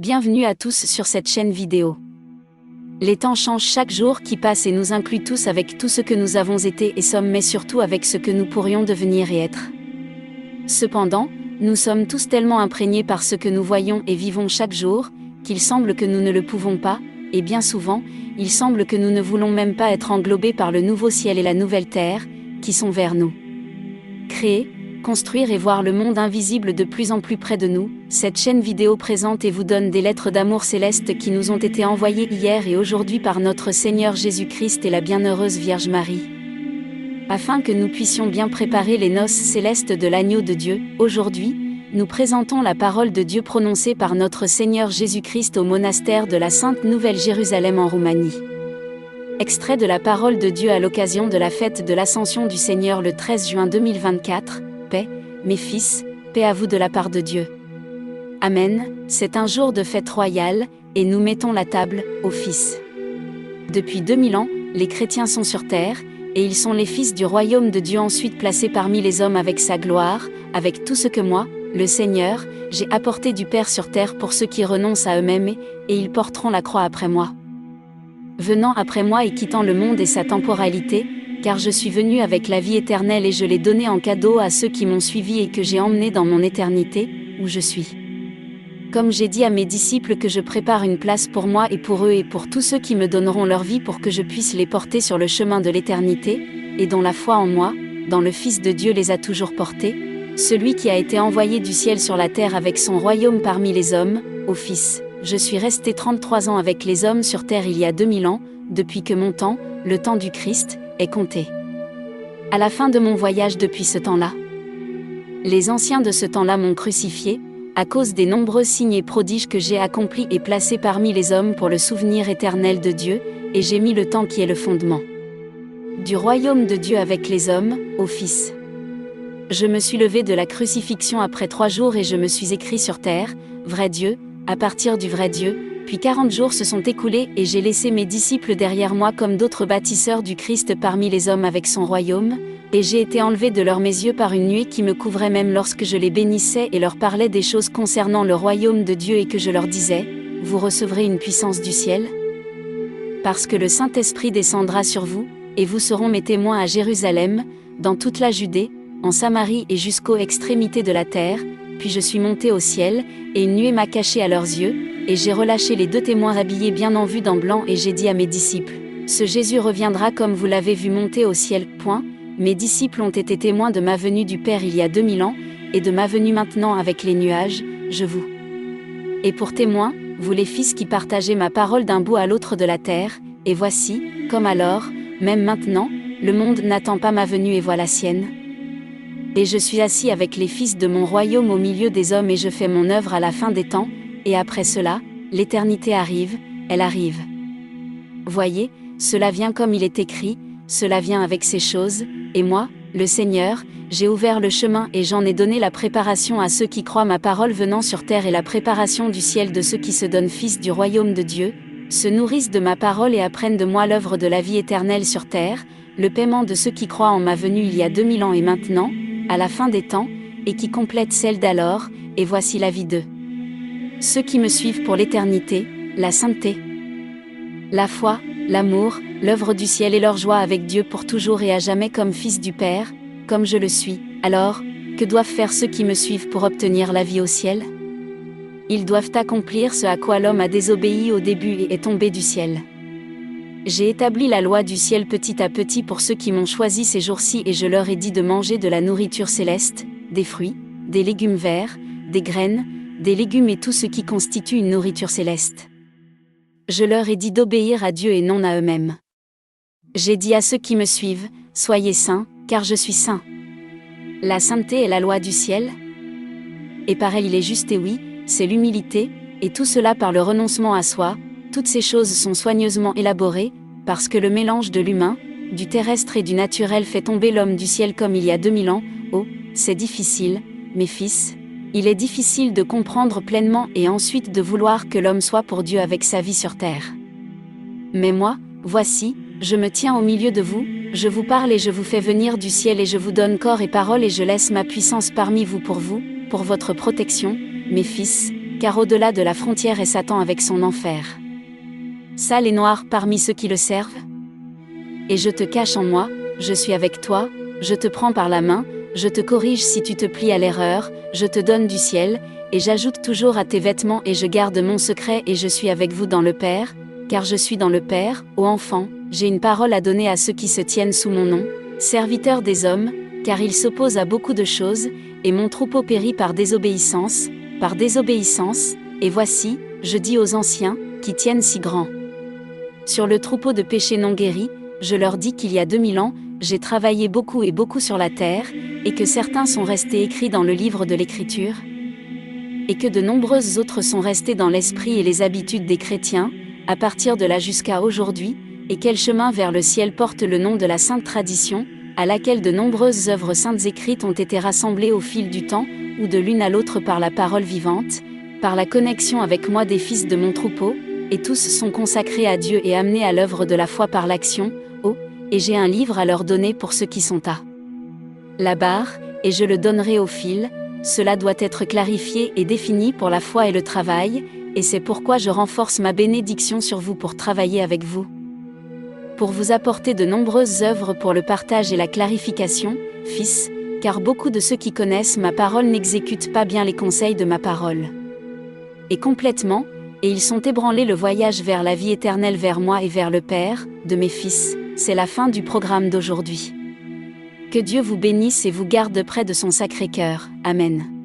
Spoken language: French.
Bienvenue à tous sur cette chaîne vidéo. Les temps changent chaque jour qui passe et nous incluent tous avec tout ce que nous avons été et sommes, mais surtout avec ce que nous pourrions devenir et être. Cependant, nous sommes tous tellement imprégnés par ce que nous voyons et vivons chaque jour, qu'il semble que nous ne le pouvons pas, et bien souvent, il semble que nous ne voulons même pas être englobés par le nouveau ciel et la nouvelle terre, qui sont vers nous. Créer, construire et voir le monde invisible de plus en plus près de nous, cette chaîne vidéo présente et vous donne des lettres d'amour céleste qui nous ont été envoyées hier et aujourd'hui par notre Seigneur Jésus-Christ et la bienheureuse Vierge Marie. Afin que nous puissions bien préparer les noces célestes de l'agneau de Dieu, aujourd'hui, nous présentons la parole de Dieu prononcée par notre Seigneur Jésus-Christ au monastère de la Sainte Nouvelle Jérusalem en Roumanie. Extrait de la parole de Dieu à l'occasion de la fête de l'Ascension du Seigneur le 13 juin 2024. Paix, mes fils, paix à vous de la part de Dieu. Amen, c'est un jour de fête royale, et nous mettons la table, aux fils. Depuis 2000 ans, les chrétiens sont sur terre, et ils sont les fils du royaume de Dieu ensuite placés parmi les hommes avec sa gloire, avec tout ce que moi, le Seigneur, j'ai apporté du Père sur terre pour ceux qui renoncent à eux-mêmes, et ils porteront la croix après moi. Venant après moi et quittant le monde et sa temporalité, car je suis venu avec la vie éternelle et je l'ai donnée en cadeau à ceux qui m'ont suivi et que j'ai emmenés dans mon éternité, où je suis. Comme j'ai dit à mes disciples que je prépare une place pour moi et pour eux et pour tous ceux qui me donneront leur vie pour que je puisse les porter sur le chemin de l'éternité, et dont la foi en moi, dans le Fils de Dieu les a toujours portés, celui qui a été envoyé du ciel sur la terre avec son royaume parmi les hommes, au Fils. Je suis resté 33 ans avec les hommes sur terre il y a 2000 ans, depuis que mon temps, le temps du Christ, est compté. À la fin de mon voyage depuis ce temps-là, les anciens de ce temps-là m'ont crucifié, à cause des nombreux signes et prodiges que j'ai accomplis et placés parmi les hommes pour le souvenir éternel de Dieu, et j'ai mis le temps qui est le fondement du royaume de Dieu avec les hommes, au Fils. Je me suis levé de la crucifixion après 3 jours et je me suis écrit sur terre, vrai Dieu, à partir du vrai Dieu, puis 40 jours se sont écoulés et j'ai laissé mes disciples derrière moi comme d'autres bâtisseurs du Christ parmi les hommes avec son royaume, et j'ai été enlevé de leurs mes yeux par une nuée qui me couvrait même lorsque je les bénissais et leur parlais des choses concernant le royaume de Dieu et que je leur disais, vous recevrez une puissance du ciel, parce que le Saint-Esprit descendra sur vous, et vous serez mes témoins à Jérusalem, dans toute la Judée, en Samarie et jusqu'aux extrémités de la terre. Puis je suis monté au ciel, et une nuée m'a caché à leurs yeux, et j'ai relâché les 2 témoins habillés bien en vue dans blanc et j'ai dit à mes disciples, ce Jésus reviendra comme vous l'avez vu monter au ciel. Mes disciples ont été témoins de ma venue du Père il y a 2000 ans, et de ma venue maintenant avec les nuages, je vous. Et pour témoins, vous les fils qui partagez ma parole d'un bout à l'autre de la terre, et voici, comme alors, même maintenant, le monde n'attend pas ma venue et voit la sienne. Et je suis assis avec les fils de mon royaume au milieu des hommes et je fais mon œuvre à la fin des temps, et après cela, l'éternité arrive, elle arrive. Voyez, cela vient comme il est écrit, cela vient avec ces choses, et moi, le Seigneur, j'ai ouvert le chemin et j'en ai donné la préparation à ceux qui croient ma parole venant sur terre et la préparation du ciel de ceux qui se donnent fils du royaume de Dieu, se nourrissent de ma parole et apprennent de moi l'œuvre de la vie éternelle sur terre, le paiement de ceux qui croient en ma venue il y a 2000 ans et maintenant, à la fin des temps, et qui complète celle d'alors, et voici la vie d'eux. Ceux qui me suivent pour l'éternité, la sainteté, la foi, l'amour, l'œuvre du ciel et leur joie avec Dieu pour toujours et à jamais comme fils du Père, comme je le suis. Alors, que doivent faire ceux qui me suivent pour obtenir la vie au ciel? Ils doivent accomplir ce à quoi l'homme a désobéi au début et est tombé du ciel. J'ai établi la loi du ciel petit à petit pour ceux qui m'ont choisi ces jours-ci et je leur ai dit de manger de la nourriture céleste, des fruits, des légumes verts, des graines, des légumes et tout ce qui constitue une nourriture céleste. Je leur ai dit d'obéir à Dieu et non à eux-mêmes. J'ai dit à ceux qui me suivent, soyez saints, car je suis saint. La sainteté est la loi du ciel. Et par elle il est juste et oui, c'est l'humilité, et tout cela par le renoncement à soi. Toutes ces choses sont soigneusement élaborées, parce que le mélange de l'humain, du terrestre et du naturel fait tomber l'homme du ciel comme il y a 2000 ans. Oh, c'est difficile, mes fils. Il est difficile de comprendre pleinement et ensuite de vouloir que l'homme soit pour Dieu avec sa vie sur terre. Mais moi, voici, je me tiens au milieu de vous, je vous parle et je vous fais venir du ciel et je vous donne corps et parole et je laisse ma puissance parmi vous, pour votre protection, mes fils, car au-delà de la frontière est Satan avec son enfer. Sale et noir parmi ceux qui le servent. Et je te cache en moi, je suis avec toi, je te prends par la main, je te corrige si tu te plies à l'erreur, je te donne du ciel, et j'ajoute toujours à tes vêtements et je garde mon secret et je suis avec vous dans le Père, car je suis dans le Père, ô enfant, j'ai une parole à donner à ceux qui se tiennent sous mon nom, serviteurs des hommes, car ils s'opposent à beaucoup de choses, et mon troupeau périt par désobéissance, et voici, je dis aux anciens, qui tiennent si grand. Sur le troupeau de péché non guéri, je leur dis qu'il y a 2000 ans, j'ai travaillé beaucoup et beaucoup sur la terre, et que certains sont restés écrits dans le livre de l'Écriture, et que de nombreuses autres sont restées dans l'esprit et les habitudes des chrétiens, à partir de là jusqu'à aujourd'hui, et quel chemin vers le ciel porte le nom de la sainte tradition, à laquelle de nombreuses œuvres saintes écrites ont été rassemblées au fil du temps, ou de l'une à l'autre par la parole vivante, par la connexion avec moi des fils de mon troupeau, et tous sont consacrés à Dieu et amenés à l'œuvre de la foi par l'action, et j'ai un livre à leur donner pour ceux qui sont à la barre, et je le donnerai au fil, cela doit être clarifié et défini pour la foi et le travail, et c'est pourquoi je renforce ma bénédiction sur vous pour travailler avec vous. Pour vous apporter de nombreuses œuvres pour le partage et la clarification, fils, car beaucoup de ceux qui connaissent ma parole n'exécutent pas bien les conseils de ma parole. Et complètement, et ils sont ébranlés le voyage vers la vie éternelle vers moi et vers le Père, de mes fils, c'est la fin du programme d'aujourd'hui. Que Dieu vous bénisse et vous garde près de son Sacré-Cœur. Amen.